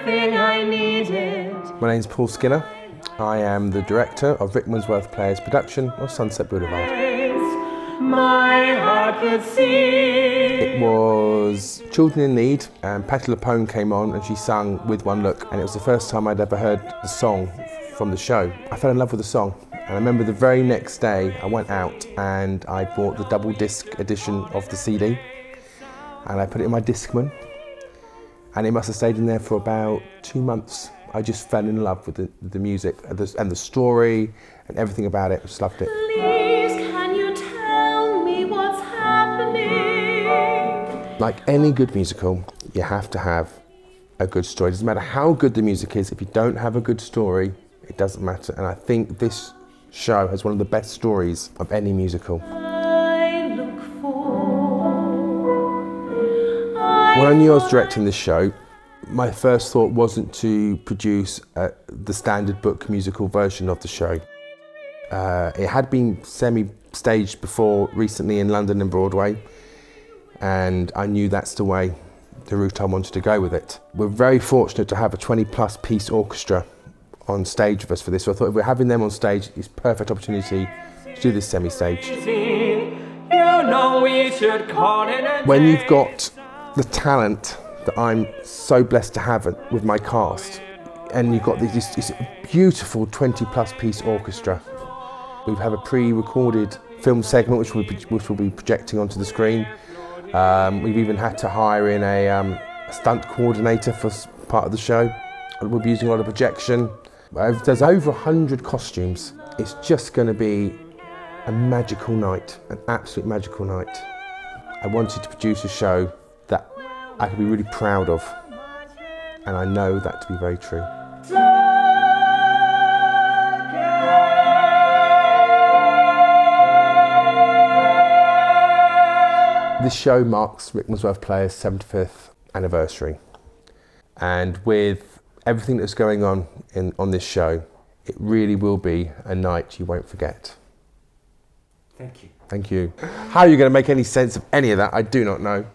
everything I needed. My name's Paul Skinner. I am the director of Rickmansworth Players production of Sunset Boulevard. My heart could see. It was Children in Need, and Patti LuPone came on and she sang With One Look, and it was the first time I'd ever heard the song from the show. I fell in love with the song, and I remember the very next day I went out and I bought the double disc edition of the CD and I put it in my Discman, and it must have stayed in there for about 2 months. I just fell in love with the music and the story and everything about it. I just loved it. Please, can you tell me what's happening? Like any good musical, you have to have a good story. It doesn't matter how good the music is, if you don't have a good story, it doesn't matter. And I think this show has one of the best stories of any musical. When I knew I was directing this show, my first thought wasn't to produce the standard book musical version of the show. It had been semi-staged before recently in London and Broadway, and I knew that's the route I wanted to go with it. We're very fortunate to have a 20-plus piece orchestra on stage with us for this, so I thought if we're having them on stage, it's a perfect opportunity to do this semi-stage. When you've got the talent that I'm so blessed to have with my cast, and you've got this beautiful 20-plus piece orchestra. We have a pre-recorded film segment which we'll be projecting onto the screen. We've even had to hire in a stunt coordinator for part of the show. We'll be using a lot of projection. There's over 100 costumes. It's just going to be a magical night, an absolute magical night. I wanted to produce a show that I could be really proud of, and I know that to be very true. This show marks Rickmansworth Players' 75th anniversary, and with everything that's going on this show, it really will be a night you won't forget. Thank you. Thank you. How are you going to make any sense of any of that? I do not know.